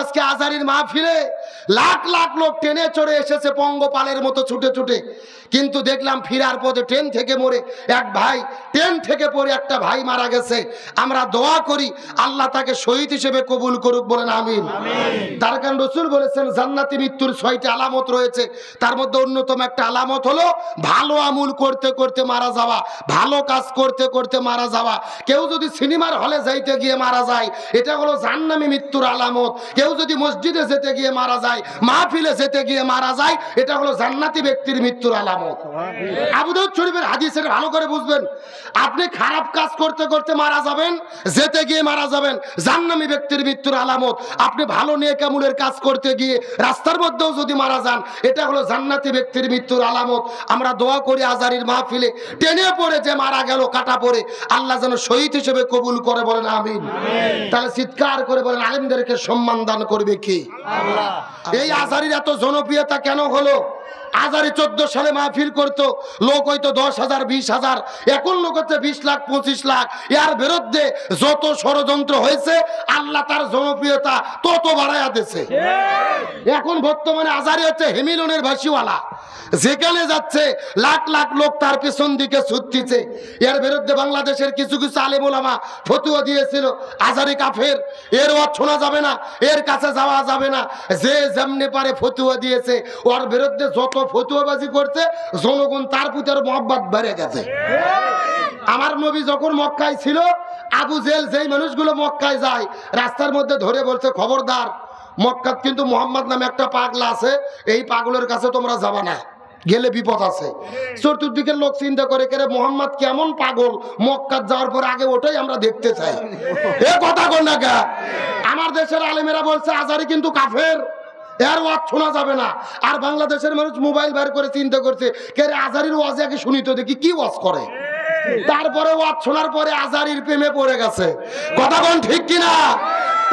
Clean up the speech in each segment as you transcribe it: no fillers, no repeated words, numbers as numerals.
আজকে আজারির মাহফিলে লাখ লাখ লোক ট্রেনে চড়ে এসেছে পঙ্গপালের মতো ছুটে ছুটে, কিন্তু দেখলাম ফিরার পথে ট্রেন থেকে মরে এক ভাই, ট্রেন থেকে পড়ে একটা ভাই মারা গেছে। আমরা দোয়া করি আল্লাহ তাকে শহীদ হিসেবে কবুল করুক, বলেন আমিন। তার কারণ রাসূল বলেছেন জান্নাতি মৃত্যুর 6টি আলামত রয়েছে, তার মধ্যে অন্যতম একটা আলামত হলো ভালো আমল করতে করতে মারা যাওয়া, ভালো কাজ করতে করতে মারা যাওয়া। কেউ যদি সিনেমার হলে যাইতে গিয়ে মারা যায়, এটা হলো জাহান্নামী মৃত্যুর আলামত। কেউ যদি মসজিদে যেতে গিয়ে মারা যায়, মাহফিলে যেতে গিয়ে মারা যায়, এটা হলো জান্নাতি ব্যক্তির মৃত্যুর আলামত। আবু দাউদ শরীফের হাদিস, এটা ভালো করে বুঝবেন। আপনি খারাপ কাজ করতে করতে মারা যাবেন, যেতে গিয়ে মারা যাবেন, জাহান্নামী ব্যক্তির মৃত্যুর আলামত। আপনি ভালো নেক আমলের কাজ করতে গিয়ে রাস্তার মধ্যেও যদি মারা যান, এটা হলো জান্নাতি ব্যক্তির মৃত্যুর আলামত। আমরা দোয়া করি আজারির মাহফিলে টেনে পড়ে যে মারা গেল কাটা পড়ে, আল্লাহ যেন শহীদ হিসেবে কবুল করে, বলেন আমিন। তাহলে চিৎকার করে বলেন আলেমদেরকে সম্মান দান করবে কি আল্লাহ। এই আজারির এত জনপ্রিয়তা কেন হলো? আজারি 14 সালে মাহফিল করতো, লোক হয়তো 10,000 20,000, এখন লোক হচ্ছে 20 লাখ 25 লাখ। এর বিরুদ্ধে যত ষড়যন্ত্র হয়েছে, আল্লাহ তার জনপ্রিয়তা তত বাড়াইয়া দিয়েছে। এখন বর্তমানে আজারি হচ্ছে হেমিলনের ভাসিওয়ালা, যেখানে যাচ্ছে লাখ লাখ লোক তার পিছন দিকে ছুটতেছে। এর বিরুদ্ধে বাংলাদেশের কিছু কিছু আলেম ওলামা ফতোয়া দিয়েছিল আজারি কাফের, এর ওয়াজ শোনা যাবে না, এর কাছে যাওয়া যাবে না। যে যেমনি পারে ফতোয়া দিয়েছে, ওর বিরুদ্ধে যত ফতোয়াবাজি করতে জনগণ তার প্রতি আরো মহব্বত বেড়ে গেছে। আমার নবী যখন মক্কায় ছিল, আবু জেল যেই মানুষগুলো মক্কায় যায় রাস্তার মধ্যে ধরে বলছে খবরদার, মক্কাত কিন্তু মোহাম্মদ নামে একটা পাগলা আছে, এই পাগলের কাছে তোমরা যাবা না, গেলে বিপদ আছে। চতুর্দিকের লোক চিন্তা করে কেরে মোহাম্মদ কেমন পাগল, মক্কাত যাওয়ার পর আগে ওটাই আমরা দেখতে চাই। এ কথা কোন না গা? আমার দেশের আলেমেরা বলছে আজারি কিন্তু কাফের, এর ওয়াজ শোনা যাবে না। আর বাংলাদেশের মানুষ মোবাইল বের করে চিন্তা করছে কেরে আজারির ওয়াজ আগে শুনি তো দেখি কি ওয়াজ করে। তারপরে ওয়াজ শোনার পরে আজারির প্রেমে পড়ে গেছে। কথা কোন ঠিক কিনা?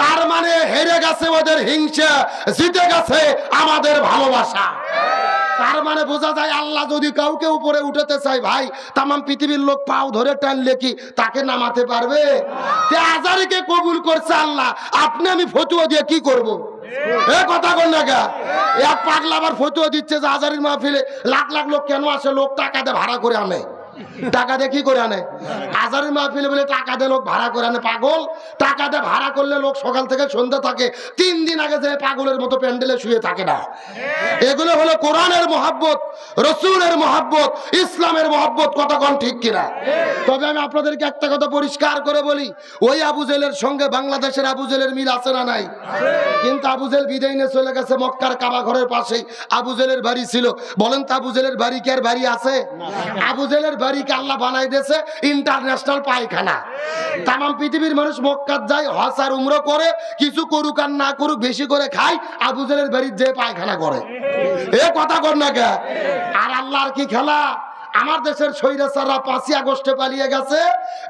তার মানে হেরে গেছে ওদের হিংসা, জিতে গেছে আমাদের ভালোবাসা। তার মানে বোঝা যায় আল্লাহ যদি কাউকে উপরে উঠাতে চায়, ভাই তাম পৃথিবীর লোক পাও ধরে টানলে কি তাকে নামাতে পারবে? আজারিকে কবুল করছে আল্লাহ, আপনি আমি ফতুয়া দিয়ে কি করব? এ কথা কোন না? এক পাগলা আবার ফতুয়া দিচ্ছে যে আজারির মাহফিলে লাখ লাখ লোক কেন আসে? লোক টাকা দিয়ে ভাড়া করে আনে। টাকা দিয়ে কি করে আনে? আজারির মাহফিলে বলে টাকা দিয়ে লোক ভাড়া করে আনে। পাগল, টাকা দিয়ে ভাড়া করলে লোক সকাল থেকে সন্ধ্যা থাকে, 3 দিন আগে যে পাগলের মতো প্যান্ডেলে শুয়ে থাকে না। এগুলো হলো কোরআনের মহব্বত, রসুলের মহব্বত, ইসলামের মহব্বত। কথা কোন ঠিক কিনা? তবে আমি আপনাদেরকে একটা কথা পরিষ্কার করে বলি, ওই আবু জেলের সঙ্গে বাংলাদেশের আবু জেলের মিল আছে না নাই? কিন্তু আবু জেল বিদায় নিয়ে চলে গেছে মক্কার কাবা ঘরের পাশেই আবু জেলের বাড়ি ছিল। বলেন তো আবু জেলের বাড়ি কি আর বাড়ি আছে? আবু জেলের বাড়িকে আল্লাহ বানাই দিয়েছে ইন্টারন্যাশনাল পায়খানা। তাম পৃথিবীর মানুষ মক্কাত যায়, হজ আর উমরা করে, কিছু করুক আর না করুক বেশি করে খায়, আবু জেলের বাড়ির যে পায়খানা করে। এ কথা কর না কে? আর আল্লাহর কি খেলা? আমার দেশের স্বৈরাচাররা 5ই আগস্টে পালিয়ে গেছে,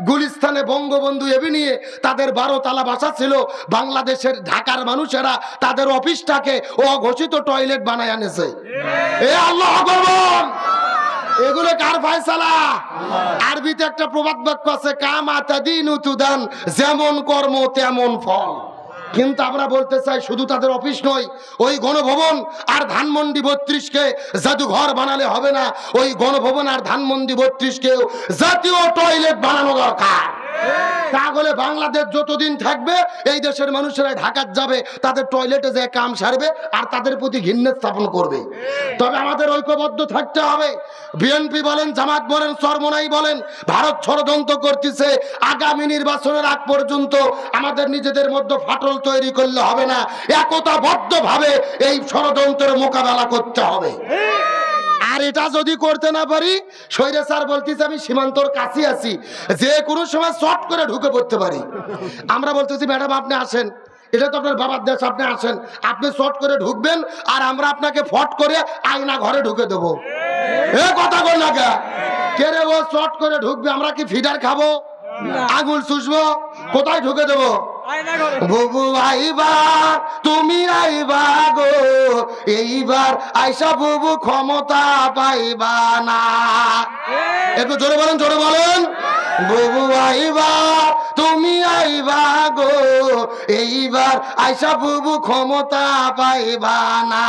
গুলিস্তানে বঙ্গবন্ধু এভিনিউয়ে তাদের 12 তলা বাসা ছিল। বাংলাদেশের ঢাকার মানুষেরা তাদের অফিসটাকে অঘোষিত টয়লেট বানায় আনেছে। এ আল্লাহ আকবার! এগুলো কার ফয়সালা? আরবিতে একটা প্রবাদ বাক্য আছে, কামা তাদিনু তুদান, যেমন কর্ম তেমন ফল। কিন্তু আমরা বলতে চাই শুধু তাদের অফিস নয়, ওই গণভবন আর ধানমন্ডি 32কে জাদুঘর বানালে হবে না, ওই গণভবন আর ধানমন্ডি 32কেও জাতীয় টয়লেট বানানো দরকার। তাহলে বাংলাদেশ যতদিন থাকবে এই দেশের মানুষেরা ঢাকা যাবে, তাদের টয়লেটে যে কাম সারবে আর তাদের প্রতি ঘৃণা স্থাপন করবে। তবে আমাদের ঐক্যবদ্ধ থাকতে হবে। বিএনপি বলেন, জামাত বলেন, চরমোনাই বলেন, ভারত ষড়যন্ত্র করতেছে। আগামী নির্বাচনের আগ পর্যন্ত আমাদের নিজেদের মধ্যে ফাটল তৈরি করলে হবে না, একতাবদ্ধভাবে এই ষড়যন্ত্রের মোকাবেলা করতে হবে। আর এটা যদি করতে না পারি, স্বৈরাচার বলতেছে আমি সীমান্তর কাছে আছি, যে কোনো সময় শর্ট করে ঢুকে পড়তে পারি। আমরা বলতেছি ম্যাডাম আপনি আসেন, এটা তো আপনার বাবার দেশ, আপনি আসেন, আপনি শর্ট করে ঢুকবেন আর আমরা আপনাকে ফট করে আয়না ঘরে ঢুকে দেবো। এ কথা বল না কে রে? ও শর্ট করে ঢুকবে, আমরা কি ফিডার খাবো? আঙুল চুষবো? কোথায় ঢুকে দেবো? বুবু আইবা, তুমি আইবা গো, এইবার আইসা বুবু ক্ষমতা পাইবা না। একটু জোরে বলেন, জোরে বলেন। বুবু আইবা তুমি আইবা গো, এইবার আইসা বুবু ক্ষমতা পাইবা না।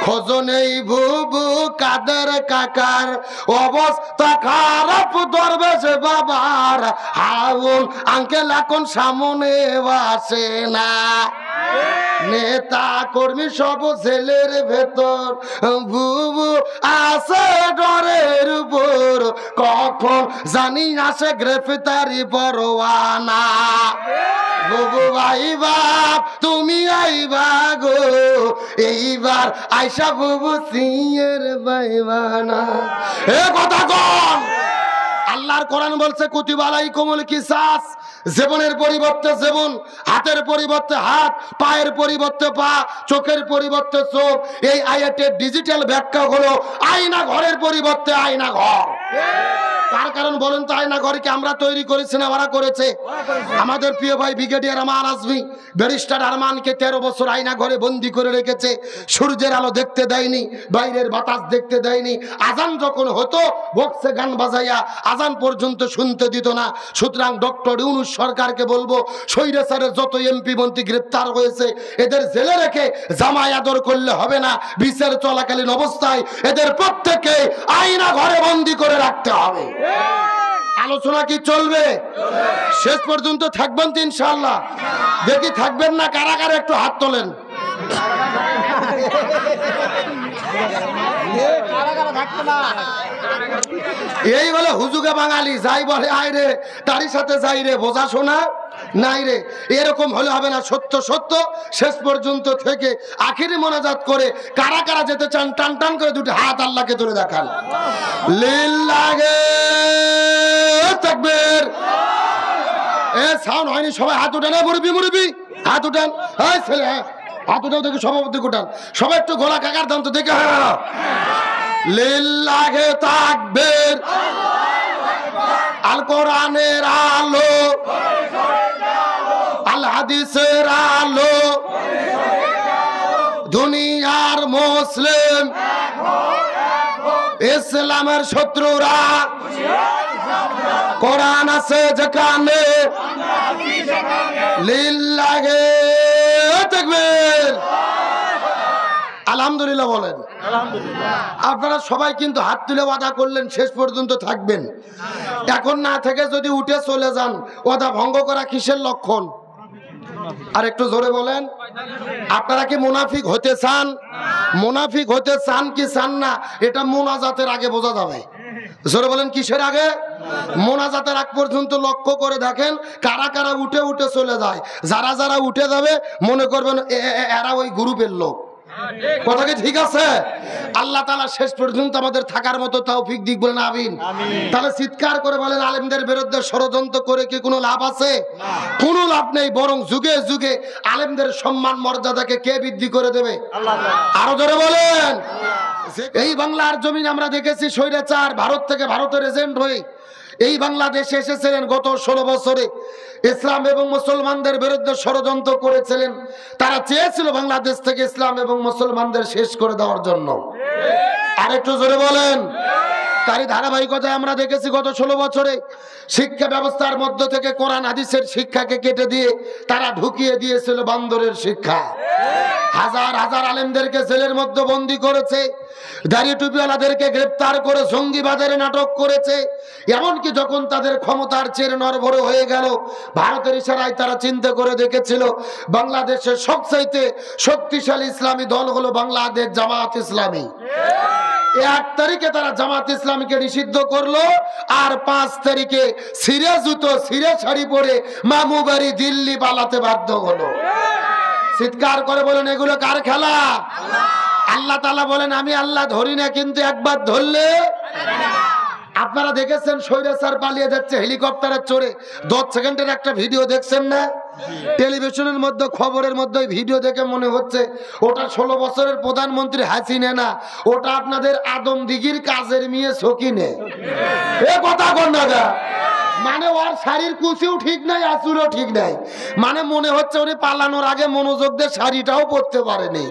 খোঁজ নেই বুবু কাদের কাকার, অবস্থা খারাপ দরবেশ বাবার, হাউন আঙ্কেল এখন সামনে আসে না। নেতা কর্মী সব ছেলের ভেতর, বুবু আছে ডরের উপর, কখন জানি আসে গ্রেফতারি পরোয়ানা। বুবু আইবা তুমি আইবা গো, এইবার আইসা বুবু সিংয়ের বাইবানা। এ কথা কোন? আল্লাহর কোরআন বলছে কুতিবা আলাইকুমুল কিসাস, জীবনের পরিবর্তে জীবন, হাতের পরিবর্তে হাত, পায়ের পরিবর্তে পা, চোখের পরিবর্তে চোখ। এই আয়াতের ডিজিটাল ব্যাখ্যা হলো আয়না ঘরের পরিবর্তে আয়না ঘর। তার কারণ বলেন তো, আয়না ঘর কি আমরা তৈরি করেছি না ওরা করেছে? আমাদের প্রিয় ভাই ব্রিগেডিয়ার আমান আজমি ব্যারিস্টার আরমানকে 13 বছর আয়না ঘরে বন্দি করে রেখেছে। সূর্যের আলো দেখতে দেয়নি, বাইরের বাতাস দেখতে দেয়নি। আজান যখন হতো বক্সে গান বাজাইয়া আজান পর্যন্ত শুনতে দিত না। সুতরাং ডক্টর ইউনূস সরকারকে বলবো, স্বৈরাচারের যত এমপি মন্ত্রী গ্রেপ্তার হয়েছে এদের জেলে রেখে জামাই আদর করলে হবে না। বিচার চলাকালীন অবস্থায় এদের প্রত্যেককে আয়না ঘরে বন্দি করে রাখতে হবে। আলোচনা কি চলবে? শেষ পর্যন্ত থাকবেন তো ইনশাআল্লাহ? দেখি থাকবেন না কারাগারে, একটু হাত তোলেন। এই বলে হুজুগে বাঙালি, যাই বলে আয় রে তারই সাথে যাই রে, বোঝা শোনা নাই রে। এরকম হলে হবে না। সত্য সত্য শেষ পর্যন্ত থেকে আখিরি মোনাজাত করে কারা কারা যেতে চান টান টান করে দুটি হাত আল্লাহকে তুলে দেখান। লিল্লাহে তাকবীর। এ সাউন্ড হয়নি, সবাই হাত উঠান। মুরব্বি মুরব্বি হাত উঠান। এই ছেলে হাত উঠাও দেখি, সভাপতি উঠান। সবাই একটু গলা কাকার দাম তো দেখে। হ্যাঁ লিল্লাহে তাকবীর। আল কোরআনের আলো, আল হাদিসের আলো, দুনিয়ার মুসলিম ইসলামের শত্রুরা কোরআন আছে যেখানে, লিল্লাহে তাকবীর। আলহামদুলিল্লাহ বলেন। আপনারা সবাই কিন্তু হাত তুলে ওয়াদা করলেন শেষ পর্যন্ত থাকবেন। এখন না থেকে যদি উঠে চলে যান, ওয়াদা ভঙ্গ করা কিসের লক্ষণ? আর একটু জোরে বলেন। আপনারা কি মুনাফিক হতে চান? মুনাফিক হতে চান কি চান না, এটা মোনাজাতের আগে বোঝা যাবে। জোরে বলেন, কিসের আগে? মোনাজাতের আগ পর্যন্ত লক্ষ্য করে দেখেন কারা কারা উঠে উঠে চলে যায়। যারা যারা উঠে যাবে মনে করবেন এরা ওই গ্রুপের লোক। কথা কি ঠিক আছে? আল্লাহ তাআলা শেষ পর্যন্ত আমাদের থাকার মতো তৌফিক দিক, বলেন আমিন। তাহলে চিৎকার করে বলেন, আলেমদের বিরুদ্ধে ষড়যন্ত্র করে কি কোনো লাভ আছে? কোনো লাভ নেই। বরং যুগে যুগে আলেমদের সম্মান মর্যাদাকে কে বৃদ্ধি করে দেবে? আরো জোরে বলেন। এই বাংলার জমিন আমরা দেখেছি স্বৈরাচার ভারত থেকে, ভারতের এজেন্ট হয়ে এই বাংলাদেশে এসেছিলেন। গত 16 বছরে ইসলাম এবং মুসলমানদের বিরুদ্ধে ষড়যন্ত্র করেছিলেন। তারা চেয়েছিল বাংলাদেশ থেকে ইসলাম এবং মুসলমানদের শেষ করে দেওয়ার জন্য। আরেকটু জোরে বলেন। তারই ধারাবাহিকতায় আমরা দেখেছি গত 16 বছরে শিক্ষা ব্যবস্থার মধ্য থেকে কোরআন হাদিসের শিক্ষাকে কেটে দিয়ে তারা ঢুকিয়ে দিয়েছিল বান্দরের শিক্ষা। হাজার হাজার আলেমদেরকে জেলের মধ্যে বন্দী করেছে, দাড়ি টুপিওয়ালাদেরকে গ্রেপ্তার করে জঙ্গিবাদের নাটক করেছে। এমনকি যখন তাদের ক্ষমতার চেয়ে নড়বড়ে হয়ে গেল, ভারতের ইশারায় তারা চিন্তা করে দেখেছিল বাংলাদেশের সবচাইতে শক্তিশালী ইসলামী দল হলো বাংলাদেশ জামাত ইসলামী। 1 তারিখে তারা জামাত ইসলামীকে নিষিদ্ধ করলো, আর 5 তারিখে সিরে জুতো সিরে শাড়ি পরে মামু বাড়ি দিল্লি পালাতে বাধ্য হলো। চিৎকার করে বলেন, এগুলো কার খেলা? আল্লাহ তাআলা বলেন, আমি আল্লাহ ধরি না, কিন্তু একবার ধরলে। আপনারা দেখেছেন স্বৈরাচার পালিয়ে যাচ্ছে হেলিকপ্টারে চড়ে। 10 সেকেন্ডের একটা ভিডিও দেখছেন না? টেলিভিশনের মধ্যে, খবরের মধ্যে ভিডিও দেখে মনে হচ্ছে ওটা 16 বছরের প্রধানমন্ত্রী হাসিনা না, ওটা আপনাদের আদমদিঘির কাজের মেয়ে সকিনে। এ কথা কোন না? মানে ওর শাড়ির কুচিও ঠিক নাই, আঁচুরও ঠিক নাই। মানে মনে হচ্ছে উনি পালানোর আগে মনোযোগ দিয়ে শাড়িটাও পরতে পারেনি।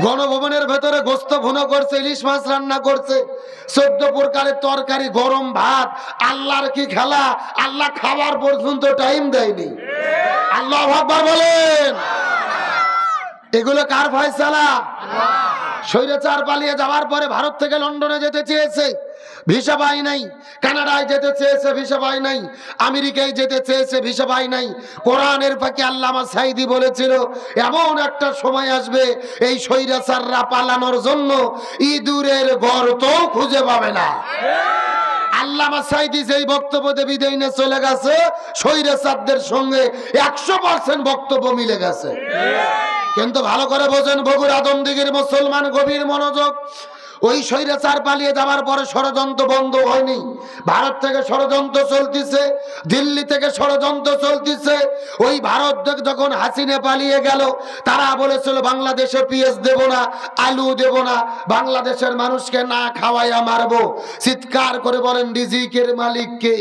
গণভবনের ভেতরে গোস্ত ভুনো করছে, ইলিশ মাছ রান্না করছে, 14 প্রকারের তরকারি, গরম ভাত। আল্লাহর কি খেলা! আল্লাহ খাবার পর্যন্ত টাইম দেয়নি। আল্লাহু আকবার বলেন। এগুলো কার ফয়সালা? স্বৈরাচার পালিয়ে যাওয়ার পরে ভারত থেকে লন্ডনে যেতে চেয়েছে, ভিসা পায় নাই। কানাডায় যেতে চেয়েছে, ভিসা পায় নাই। আমেরিকায় যেতে চেয়েছে, ভিসা পায় নাই। কোরআনের ফাঁকে আল্লামা সাঈদী বলেছিল, এমন একটা সময় আসবে এই স্বৈরাচাররা পালানোর জন্য ইঁদুরের গর্ত খুঁজে পাবে না। আল্লামা সাঈদী যেই বক্তব্য দিয়ে বিদায় নিয়ে চলে গেছে, স্বৈরাচারদের সঙ্গে 100% বক্তব্য মিলে গেছে। কিন্তু ভালো করে বোঝেন বগুড়া দমদিঘির মুসলমান, গভীর মনোযোগ। ওই স্বৈরাচার পালিয়ে যাওয়ার পরে ষড়যন্ত্র বন্ধ হয়নি। ভারত থেকে ষড়যন্ত্র চলতেছে, দিল্লি থেকে ষড়যন্ত্র চলতেছে। ওই ভারত থেকে যখন হাসিনা পালিয়ে গেল, তারা বলেছিল বাংলাদেশে পেঁয়াজ দেব না, আলু দেব না, বাংলাদেশের মানুষকে না খাওয়াইয়া মারবো। চিৎকার করে বলেন রিজিকের মালিক কে?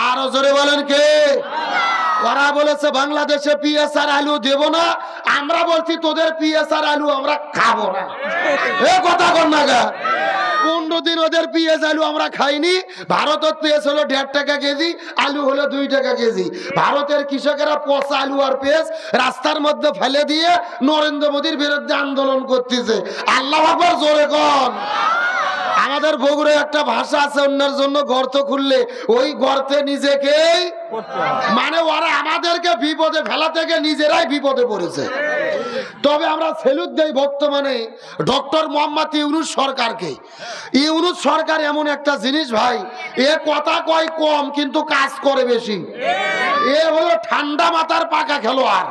আরো জোরে বলেন কে? ওরা বলেছে বাংলাদেশে পেঁয়াজ আর আলু দেব না, আমরা বলছি তোদের পেঁয়াজ আর আলু আমরা খাবো না। এ কথা কর না গা। 15 দিন ওদের পেঁয়াজ আলু আমরা খাইনি। ভারতের পেঁয়াজ হলো 1.5 টাকা কেজি, আলু হলো 2 টাকা কেজি। ভারতের কৃষকেরা পচা আলু আর পেঁয়াজ রাস্তার মধ্যে ফেলে দিয়ে নরেন্দ্র মোদীর বিরুদ্ধে আন্দোলন করতেছে। আল্লাহু আকবার জোরে কোন। আমাদের বগুড়ায় একটা ভাষা আছে, অন্যের জন্য গর্ত খুললে ওই গর্তে নিজেকেই, মানে ওরা আমাদেরকে বিপদে ফেলা থেকে নিজেরাই বিপদে পড়েছে। তবে আমরা সেলুট দেই বর্তমানে ডক্টর মোহাম্মদ ইউনূস সরকারকে। ইউনূস সরকার এমন একটা জিনিস ভাই, এ কথা কয় কম কিন্তু কাজ করে বেশি। এ হলো ঠান্ডা মাথার পাকা খেলোয়াড়।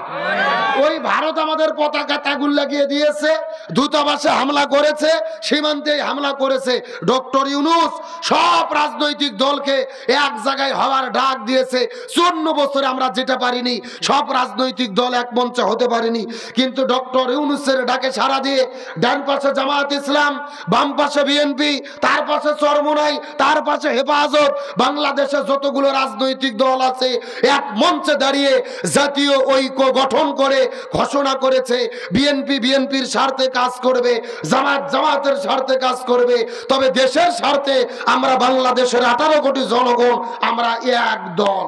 ওই ভারত আমাদের পতাকা তাগুল লাগিয়ে দিয়েছে, দূতাবাসে হামলা করেছে, সীমান্তে হামলা করেছে। ডক্টর ইউনূস সব রাজনৈতিক দলকে এক জায়গায় হওয়ার ডাক দিয়েছে। 54 বছরে আমরা যেটা পারিনি, সব রাজনৈতিক দল এক মঞ্চে হতে পারেনি। কিন্তু ডক্টর ইউনূসের ডাকে সাড়া দিয়ে ডান পাশে জামায়াত ইসলাম, বাম পাশে বিএনপি, তার পাশে চরমোনাই, তার পাশে হেফাজত, বাংলাদেশে যতগুলো রাজনৈতিক দল আছে এক মঞ্চে দাঁড়িয়ে জাতীয় ঐক্য গঠন করে ঘোষণা করেছে বিএনপি বিএনপির স্বার্থে কাজ করবে, জামাত জামাতের স্বার্থে কাজ করবে। তবে দেশের স্বার্থে আমরা বাংলাদেশের 18 কোটি জনগণ আমরা এক দল।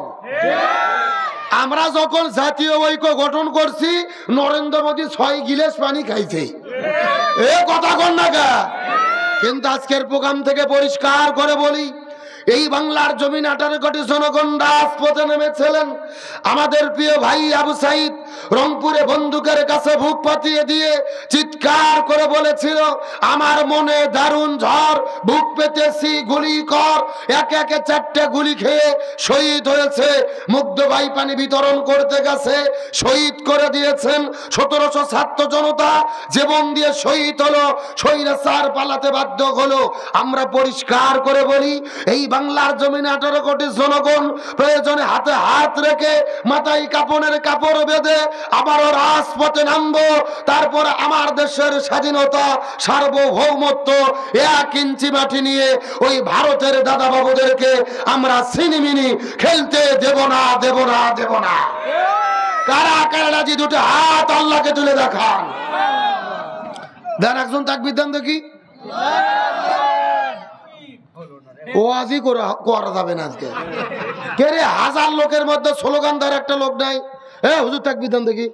আমরা যখন জাতীয় ঐক্য গঠন করছি, নরেন্দ্র মোদী 6 গিলাস পানি খাইছে। এ কথা কন না গা। কিন্তু আজকের প্রোগ্রাম থেকে পরিষ্কার করে বলি, এই বাংলার জমিন 18 কোটি জনগণ রাজপথে নেমেছিলেন। আমাদের প্রিয় ভাই আবু সাইদ রংপুরে বন্দুকের কাছে বুক পাতিয়ে দিয়ে চিৎকার করে বলেছিল, আমার মনে দারুণ ঝড়, বুক পেতেছি গুলি কর। একে একে 4টে গুলি খেয়ে শহীদ হয়েছে। মুগ্ধ ভাই পানি বিতরণ করতে গেছে, শহীদ করে দিয়েছেন। 1700 ছাত্র জনতা জীবন দিয়ে শহীদ হলো, স্বৈরাচার পালাতে বাধ্য হলো। আমরা পরিষ্কার করে বলি, এই বাংলার জমিনে 18 কোটি জনগণ প্রয়োজনে হাতে হাত রেখে মাথায় কাপড়ের কাপড় বেঁধে আবারও রাজপথে নামবো। তারপর আমার দেশের স্বাধীনতা, সার্বভৌমত্ব 1 ইঞ্চি মাটি নিয়ে ওই ভারতের দাদা বাবুদেরকে আমরা সিনিমিনি খেলতে দেব না, দেব না, দেব না। কারা কারা রাজি? দুটো হাত আল্লাহকে তুলে দেখান। দেন একজন তাকবীর দেন দেখি। ওয়াজি করা যাবে না আজকে। কে রে? 1000 লোকের মধ্যে স্লোগান দেওয়ার একটা লোক নাই। এ হুজুর তাকবীর দেন দেখি।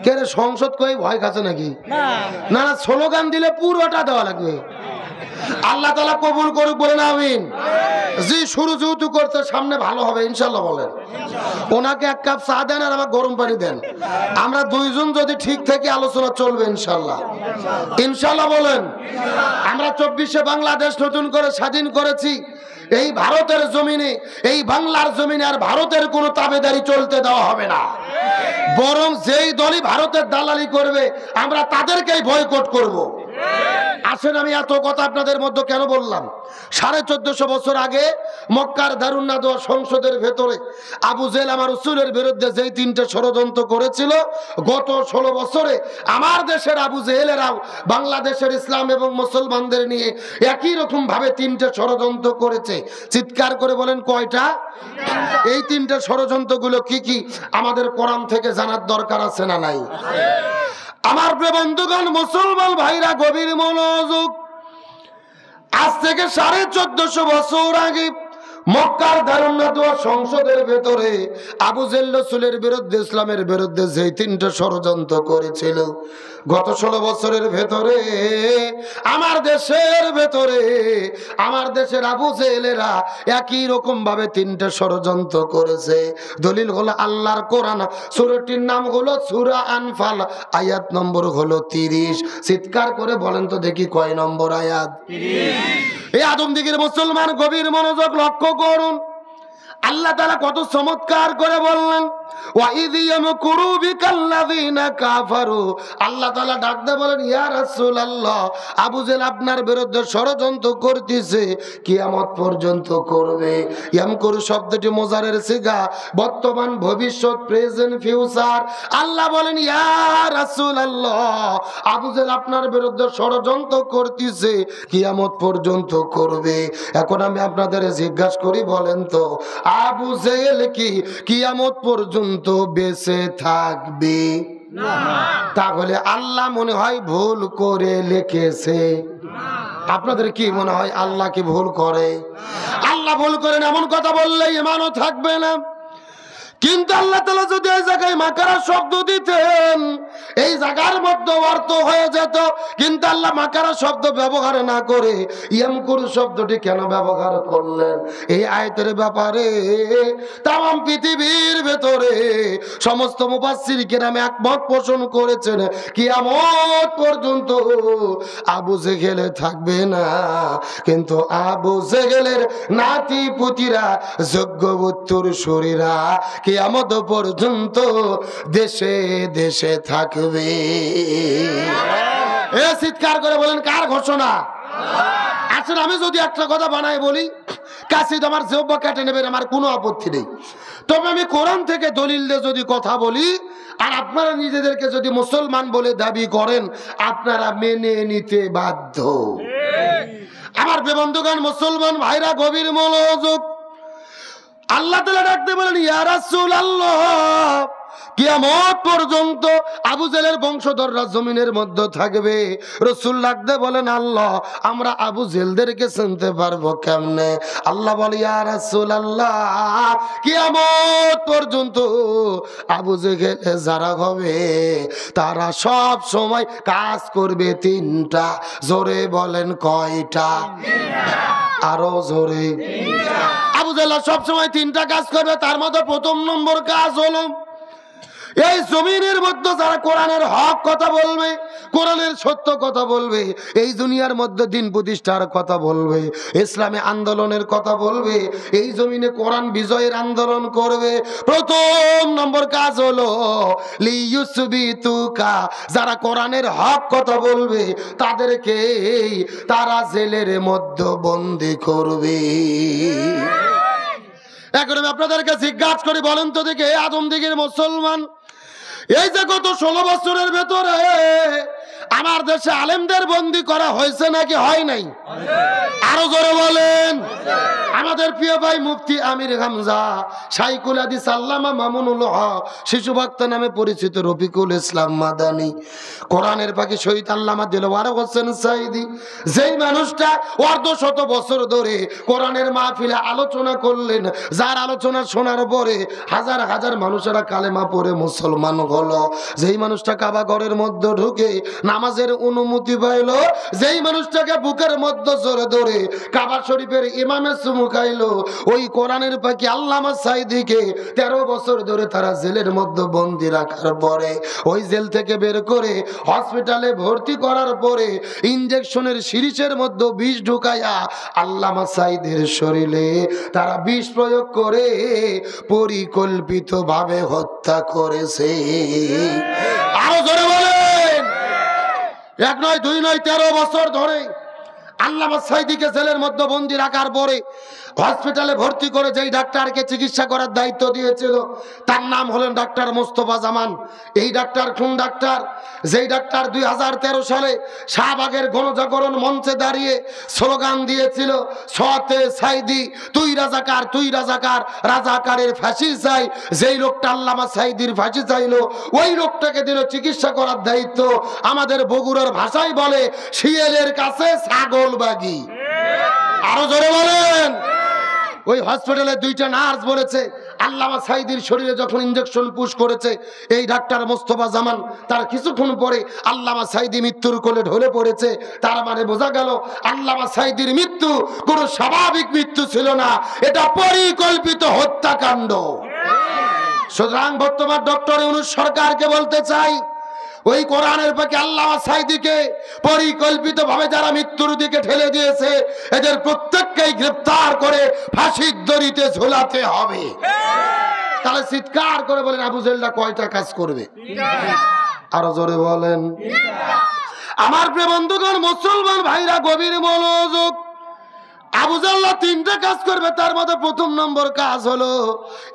কে রে? সংসদ কই ভয় খাচ্ছে নাকি? না না, স্লোগান দিলে পুরোটা দেওয়া লাগবে। আল্লাহ তাআলা কবুল করুক, বলেন আমিন। জি, শুরু যেহেতু করতে সামনে ভালো হবে ইনশাল্লাহ বলেন। ওনাকে 1 কাপ চা দেন আর আমার গরম পানি দেন। আমরা 2 জন যদি ঠিক থেকে আলোচনা চলবে ইনশাল্লাহ। ইনশাল্লাহ বলেন। আমরা 24শে বাংলাদেশ নতুন করে স্বাধীন করেছি। এই ভারতের জমিনে, এই বাংলার জমিনে আর ভারতের কোনো তাবেদারি চলতে দেওয়া হবে না। বরং যেই দলই ভারতের দালালি করবে আমরা তাদেরকেই বয়কট করব। আসেন, আমি এত কথা আপনাদের মধ্যে কেন বললাম? 1450 বছর আগে মক্কার দারুন নাদওয়া সংসদের ভেতরে আবু জেহেল আমার রাসূলের বিরুদ্ধে যেই তিনটে ষড়যন্ত্র করেছিল, গত 16 বছরে আমার দেশের আবু জেহেলেরাও বাংলাদেশের ইসলাম এবং মুসলমানদের নিয়ে একই রকম ভাবে তিনটে ষড়যন্ত্র করেছে। চিৎকার করে বলেন কয়টা? এই তিনটে ষড়যন্ত্রগুলো কি কি আমাদের কোরআন থেকে জানার দরকার আছে না নাই? আমার প্রিয় বন্ধুগণ, মুসলমান ভাইরা গভীর মনোযোগ। আজ থেকে 1450 বছর আগে মক্কার দারুন নাদওয়া সংসদের ভেতরে আবু জেহেল রাসূলের বিরুদ্ধে, ইসলামের বিরুদ্ধে যে তিনটা ষড়যন্ত্র করেছিল, গত 16 বছরের ভেতরে আমার দেশের ভেতরে আমার দেশের আবু জেহেলেরা একই রকম ভাবে তিনটা ষড়যন্ত্র করেছে। দলিল হলো আল্লাহর কোরআন, সূরাটির নাম হলো সূরা আনফাল, আয়াত নম্বর হলো 30। চিৎকার করে বলেন তো দেখি কয় নম্বর আয়াত? 30। এই আদমদিগের মুসলমান গভীর মনোযোগ লক্ষ্য করুন। আল্লাহ তাআলা কত চমৎকার করে বললেন, ওয়াইদ ইয়ামকুরু বিকাল্লাযিনা কাফারু। আল্লাহ তাআলা ডাক দিয়ে বলেন, ইয়া রাসূলুল্লাহ, আবু জেহেল আপনার বিরুদ্ধে ষড়যন্ত্র করতেছে, কিয়ামত পর্যন্ত করবে। ইয়ামকুরু শব্দটি মুজারের সিগা, বর্তমান, ভবিষ্যৎ, প্রেজেন্ট, ফিউচার। আল্লাহ বলেন, ইয়া রাসূলুল্লাহ, আবু জেহেল আপনার বিরুদ্ধে ষড়যন্ত্র করতেছে, কিয়ামত পর্যন্ত করবে। এখন আমি আপনাদের জিজ্ঞাসা করি, বলেন তো আবু জেহেল কি কিয়ামত পর্যন্ত বেঁচে থাকবে? না। তাহলে আল্লাহ মনে হয় ভুল করে লিখেছে। আপনাদের কি মনে হয় আল্লাহ কি ভুল করে? আল্লাহ ভুল করেন এমন কথা বললে ঈমানও থাকবে না। কিন্তু আল্লাহ তাআলা যদি এই জায়গায় মাকারা শব্দ দিতেন, এই জায়গার মধ্যে অর্থ হয়ে যেত। কিন্তু আল্লাহ মাকারা শব্দ ব্যবহার না করে ইয়ামকুরু শব্দটি কেন ব্যবহার করলেন? এই আয়াতের ব্যাপারে তাম পৃথিবীর ভেতরে সমস্ত মুফাসসির কেরাম একমত পোষণ করেছেন, কিয়ামত পর্যন্ত আবু জেহেল থাকবে না। কিন্তু আবু জেহেলের নাতি পুতিরা, যোগ্য উত্তরসূরিরা কিয়ামত পর্যন্ত দেশে দেশে থাকবে। এ চিৎকার করে বলেন কার ঘোষণা? আসলে আমি যদি একটা কথা বানাই বলি, কাছে আমার জিহ্বা কেটে নেবেন, আমার কোনো আপত্তি নেই। তবে আমি কোরআন থেকে দলিল দিয়ে যদি কথা বলি, আর আপনারা নিজেদেরকে যদি মুসলমান বলে দাবি করেন, আপনারা মেনে নিতে বাধ্য। আমার বন্ধুগণ, মুসলমান ভাইরা গভীর মনোযোগ। আল্লাহ তাআলা ডাকতে বলেন, ইয়া রাসূলুল্লাহ, কিয়ামত পর্যন্ত আবু জেহেলের বংশধররা জমিনের মধ্যে থাকবে। রাসূল ডাকতে বলেন, আল্লাহ, আমরা আবু জেহেলদেরকে চিনতে পারবো কেমনে? আল্লাহ বলে, ইয়া রাসূলুল্লাহ, কিয়ামত পর্যন্ত আবু জেহেল যারা হবে তারা সব সময় কাজ করবে তিনটা। জোরে বলেন কয়টা? আরো জোরে। আবু জেহেল সব সময় তিনটা কাজ করবে। তার মধ্যে প্রথম নম্বর কাজ হলো, এই জমিনের মধ্যে যারা কোরআনের হক কথা বলবে, কোরআনের সত্য কথা বলবে, এই দুনিয়ার মধ্যে দিন প্রতিষ্ঠার কথা বলবে, ইসলামে আন্দোলনের কথা বলবে, এই জমিনে কোরআন বিজয়ের আন্দোলন করবে, প্রথম নম্বর কাজ হলো লিইউসবিতুকা, যারা কোরআনের হক কথা বলবে তাদেরকে তারা জেলের মধ্যে বন্দী করবে। এখন আমি আপনাদেরকে জিজ্ঞাসা করি, বলেন তো দেখে আদমদিগের মুসলমান, এই যে গত 16 বছরের ভেতরে আমার দেশে আলেমদের বন্দী করা হয়েছে নাকি হয় নাই? আরো জোরে বলেন। আমাদের প্রিয় ভাই মুফতি আমির হামজা, শাইখুল হাদিস আল্লামা মামুনুল হক, শিশু বক্তা নামে পরিচিত রফিকুল ইসলাম মাদানী, কোরআনের পাখি শহীদ আল্লামা দিলওয়ার হোসেন সাইদি, যেই মানুষটা অর্ধশত বছর ধরে কোরআনের মাহফিলে আলোচনা করলেন, যার আলোচনা শোনার পরে হাজার হাজার মানুষেরা কালেমা পড়ে মুসলমান হলো, যেই মানুষটা কাবা ঘরের মধ্যে ঢুকে নামাজের অনুমতি পাইল, যেই মানুষটাকে বুকের মধ্যে জোরে ধরে কাবা শরীফের ইমামে চুমু খাইলো, ওই কোরআনের পাখি আল্লামা সাইদিকে 13 বছর ধরে তারা জেলের মধ্যে বন্দী রাখার পরে, ওই জেল থেকে বের করে হসপিটালে ভর্তি করার পরে ইনজেকশনের সিরিজের মধ্যে বিষ ঢুকাইয়া আল্লামা সাইদের শরীরে তারা বিষ প্রয়োগ করে পরিকল্পিতভাবে হত্যা করেছে। আরো জোরে বলেন। 1 নয় 2 নয় 13 বছর ধরে আল্লামা সাঈদীকে জেলের মধ্যে বন্দি রাখার পরে হসপিটালে ভর্তি করে যেই ডাক্তারকে চিকিৎসা করার দায়িত্ব দিয়েছিল তার নাম হলেন ডাক্তার মোস্তফা জামান। এই ডাক্তার কোন ডাক্তার? যেই ডাক্তার 2013 সালে শাহবাগের গণজাগরণ মঞ্চে দাঁড়িয়ে স্লোগান দিয়েছিল, সতে সাঈদী তুই রাজাকার, তুই রাজাকার, রাজাকারের ফাঁসি চাই। যেই লোকটা আল্লামা সাঈদীর ফাঁসি চাইলো, ওই লোকটাকে দিল চিকিৎসা করার দায়িত্ব। আমাদের বগুড়ার ভাষায় বলে শিয়ালের কাছে ছাগল বাগি। আরো জোরে বলেন। ওই হসপিটালে দুইটা নার্স বলেছে আল্লামা সাঈদীর শরীরে যখন ইনজেকশন পুশ করেছে এই ডাক্তার মোস্তফা জামান, তার কিছুক্ষণ পরে আল্লামা সাঈদী মৃত্যুর কোলে ঢলে পড়েছে। তার মানে বোঝা গেল আল্লামা সাঈদীর মৃত্যু কোনো স্বাভাবিক মৃত্যু ছিল না, এটা পরিকল্পিত হত্যাকাণ্ড। সুতরাং বর্তমান ডক্টর ইউনূস সরকারকে বলতে চাই, ওই কোরআনের পাকে আল্লামা সাঈদীকে পরিকল্পিতভাবে যারা মৃত্যুর দিকে ঠেলে দিয়েছে এদের প্রত্যেককেই গ্রেফতার করে ফাঁসির দড়িতে ঝোলাতে হবে। তাহলে চিৎকার করে বলেন আবু জেহেলটা কয়টা কাজ করবে? আরো জোরে বলেন। আমার প্রিয় বন্ধুগণ, মুসলমান ভাইরা গভীর মনোযোগ। আবু জেহেল তিনটা কাজ করবে, তার মধ্যে প্রথম নম্বর কাজ হলো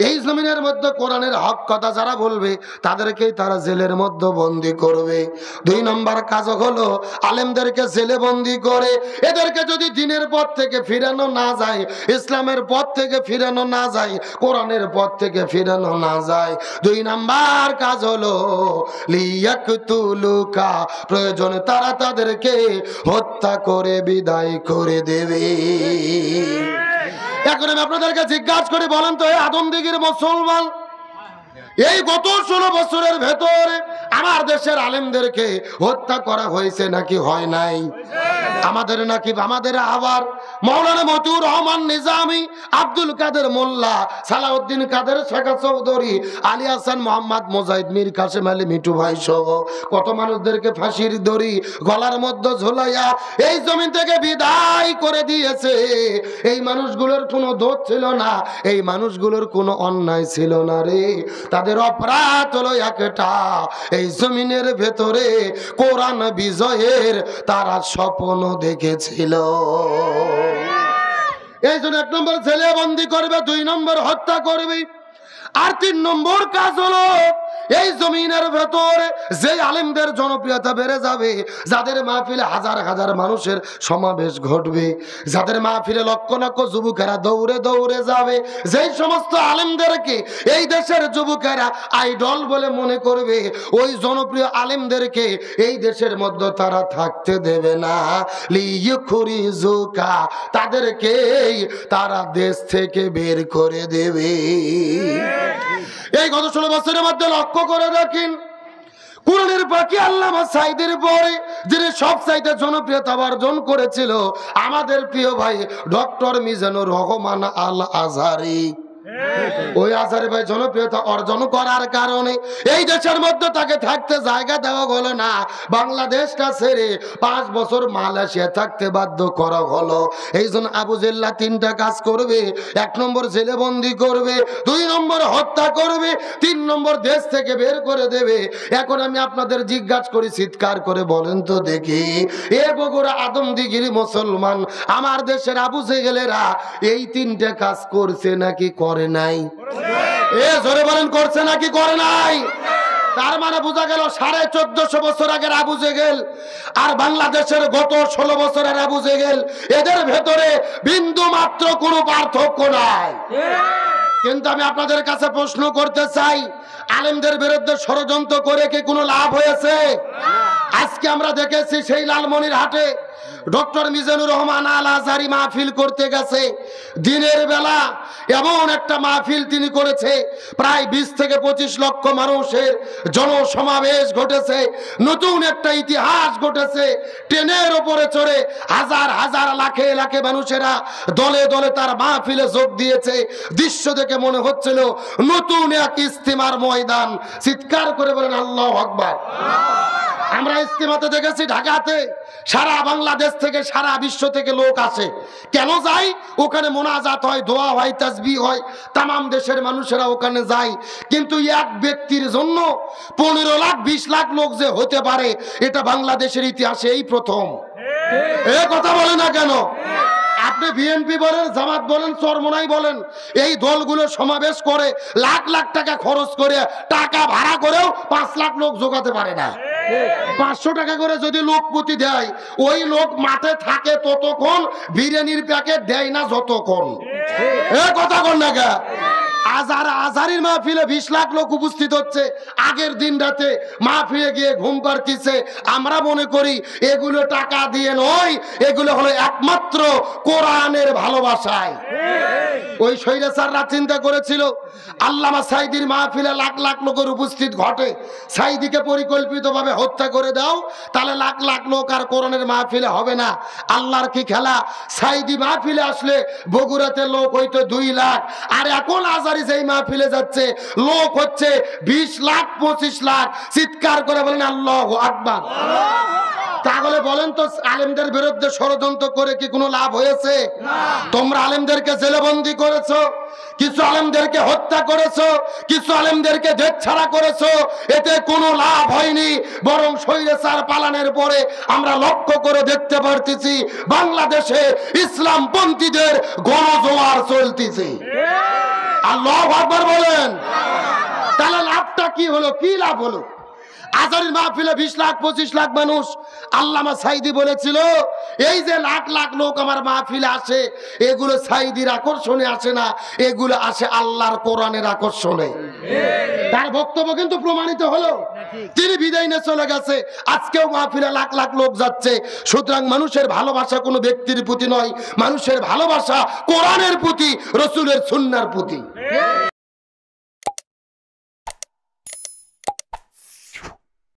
এই জমিনের মধ্যে কোরআনের হক কথা যারা বলবে তাদেরকেই তারা জেলের মধ্যে বন্দি করবে। দুই নম্বর কাজ হলো আলেমদেরকে জেলে বন্দি করে এদেরকে যদি দ্বীনের পথ থেকে ফিরানো না যায়, ইসলামের পথ থেকে ফিরানো না যায়, কোরআনের পথ থেকে ফিরানো না যায়। দুই নম্বর কাজ হলো লিয়াকতুলুকা, প্রয়োজনে তারা তাদেরকে হত্যা করে বিদায় করে দেবে। এখন আমি আপনাদেরকে জিজ্ঞাসা করে বলেন তো, এই আদমদিঘির মুসলমান এই গত 16 বছরের ভেতরে আমার দেশের আলেমদেরকে হত্যা করা হয়েছে নাকি হয় নাই? আমাদের নাকি আমাদের আবার মাওলানা মতিউর রহমান নিজামী, আব্দুল কাদের মোল্লা, সালাউদ্দিন কাদের শেখা চৌধুরী, আলী হাসান মোহাম্মদ মুজাহিদ, মীর কাসেম আলী মিঠু ভাই সহ কত মানুষদেরকে ফাঁসির দড়ি গলার মধ্যে ঝোলাইয়া এই জমিন থেকে বিদায় করে দিয়েছে। এই মানুষগুলোর কোনো দোষ ছিল না, এই মানুষগুলোর কোনো অন্যায় ছিল না রে। তাদের অপরাধ হলো একটা, এই জমিনের ভেতরে কোরআন বিজয়ের তারা স্বপ্ন দেখেছিল। এই জন্য 1 নম্বর ছেলে বন্দি করবে, 2 নম্বর হত্যা করবে, আর 3 নম্বর কাজ হলো এই জমিনের ভেতরে যে আলেমদের জনপ্রিয়তা বেড়ে যাবে, যাদের মাহফিলে হাজার হাজার মানুষের সমাবেশ ঘটবে, যাদের মাহফিলে লক্ষ লক্ষ যুবকেরা দৌড়ে দৌড়ে যাবে, যেই সমস্ত আলেমদেরকে এই দেশের যুবকেরা আইডল বলে মনে করবে, ওই জনপ্রিয় আলেমদেরকে এই দেশের মধ্যে তারা থাকতে দেবে না। লিইখরিজুকা, তাদেরকেই তারা দেশ থেকে বের করে দেবে। এই গত 16 বছরের মধ্যে লক্ষ্য করে দেখেন, কোরআনের পাখি আল্লামা সাঈদীর পরে যিনি সবচাইতে জনপ্রিয়তা অর্জন করেছিল আমাদের প্রিয় ভাই ডক্টর মিজানুর রহমান আল আজহারী। ওই আজহারী ভাই জনপ্রিয়তা অর্জন করার কারণে এই দেশের মধ্যে তাকে থাকতে জায়গা দেওয়া হলো না, বাংলাদেশটা ছেড়ে 5 বছর মালয়েশিয়া থাকতে বাধ্য করা হলো। এই জন্য আবু জেহেল 3টা কাজ করবে। 1 নম্বর জেলে বন্দি করবে, 2 নম্বর হত্যা করবে, 3 নম্বর দেশ থেকে বের করে দেবে। এখন আমি আপনাদের জিজ্ঞাসা করি, চিৎকার করে বলেন তো দেখি, এ বগুড়া আদমদিঘির মুসলমান আমার দেশের আবু জেহেলেরা এই 3টা কাজ করছে নাকি করে নাই? এ জোরে বলেন, করছে নাকি করে নাই? তার মানে বোঝা গেল 1450 বছর আগের আবু জেহেল আর বাংলাদেশের গত 16 বছরের আবু জেহেল, এদের ভেতরে বিন্দু মাত্র কোনো পার্থক্য নাই। কিন্তু আমি আপনাদের কাছে প্রশ্ন করতে চাই, আলেমদের বিরুদ্ধে ষড়যন্ত্র করে কি কোনো লাভ হয়েছে? আজকে আমরা দেখেছি সেই লালমনিরহাটে ডক্টর মিজানুর রহমান আল আজহারী মাহফিল করতে গেছে দিনের বেলা, এমন একটা মাহফিল তিনি করেছে, প্রায় 20 থেকে 25 লক্ষ মানুষের জনসমাবেশ ঘটেছে, নতুন একটা ইতিহাস ঘটেছে। ট্রেনের উপরে চড়ে হাজার হাজার লাখে লাখে মানুষেরা দলে দলে তার মাহফিলে যোগ দিয়েছে। দৃশ্য দেখে মনে হচ্ছিল নতুন এক ইস্তেমার ময়দান। চিৎকার করে বলেন আল্লাহু আকবার। আমরা ইস্তেমাতে দেখেছি ঢাকাতে সারা বাংলাদেশ থেকে সারা বিশ্ব থেকে লোক আসে। কেন যায়? ওখানে মোনাজাত হয়, দোয়া হয়, তাসবিহ হয়, তামাম দেশের মানুষেরা ওখানে যায়। কিন্তু এক ব্যক্তির জন্য 15 লাখ 20 লাখ লোক যে হতে পারে, এটা বাংলাদেশের ইতিহাসে এই প্রথম। এ কথা বলে না কেন? আপনি বিএনপি বলেন, জামাত বলেন, চরমোনাই বলেন, এই দলগুলো সমাবেশ করে লাখ লাখ টাকা খরচ করে, টাকা ভাড়া করেও 5 লাখ লোক জোগাতে পারে না। 500 টাকা করে যদি লোক প্রতি দেয়, ওই লোক মাঠে থাকে ততক্ষণ, বিরিয়ানির প্যাকেট দেয় না যতক্ষণ। এ কথা কন না কে? আজারির মাহফিলে 20 লাখ লোক উপস্থিত হচ্ছে, আগের দিন রাতে মাহফিলে গিয়ে ঘুম পাড়তিছে। আমরা মনে করি এগুলো টাকা দিয়ে নয়, এগুলো হলো একমাত্র কোরআনের ভালোবাসায়। ওই স্বৈরাচাররা চিন্তা করেছিল আল্লামা সাঈদীর মাহফিলে লাখ লাখ লোকের উপস্থিত ঘটে, সাঈদীকে পরিকল্পিতভাবে হত্যা করে দাও, তাহলে লাখ লাখ লোক আর কোরআনের মাহফিলে হবে না। আল্লাহর কি খেলা! সাঈদী মাহফিলে আসলে বগুড়াতে লোক হইতো 2 লাখ, আর এখন আজারি যেই মাহফিলে যাচ্ছে লোক হচ্ছে 20 লাখ 25 লাখ। চিৎকার করে বলেন আল্লাহু আকবার। তাহলে বলেন তো, আলেমদের বিরুদ্ধে ষড়যন্ত্র করে কি কোনো লাভ হয়েছে? তোমরা আলেমদেরকে জেলবন্দি করেছো, কিছু আলেমদেরকে হত্যা করেছো, কিছু আলেমদেরকে দেশ ছাড়া করেছো, এতে কোনো লাভ হয়নি। বরং স্বৈরাচার পালানোর পরে আমরা লক্ষ্য করে দেখতে পারতেছি বাংলাদেশে ইসলামপন্থীদের গণজোয়ার চলতেছে। আল্লাহু আকবার বলেন। তাহলে লাভটা কি হলো? কি লাভ হলো? আজারির মাহফিলে 20 লাখ 25 লাখ মানুষ। আল্লামা সাঈদী বলেছিল, এই যে লাখ লাখ লোক আমার মাহফিলে আসে, এগুলো সাঈদীর আকর্ষণে আসে না, এগুলো আসে আল্লাহর কোরআনের আকর্ষণে। তার বক্তব্য কিন্তু প্রমাণিত হলো। তিনি বিদায় নিয়ে চলে গেছে, আজকেও মাহফিলে লাখ লাখ লোক যাচ্ছে। সুতরাং মানুষের ভালোবাসা কোনো ব্যক্তির প্রতি নয়, মানুষের ভালোবাসা কোরআনের প্রতি, রসুলের সুন্নাহর প্রতি।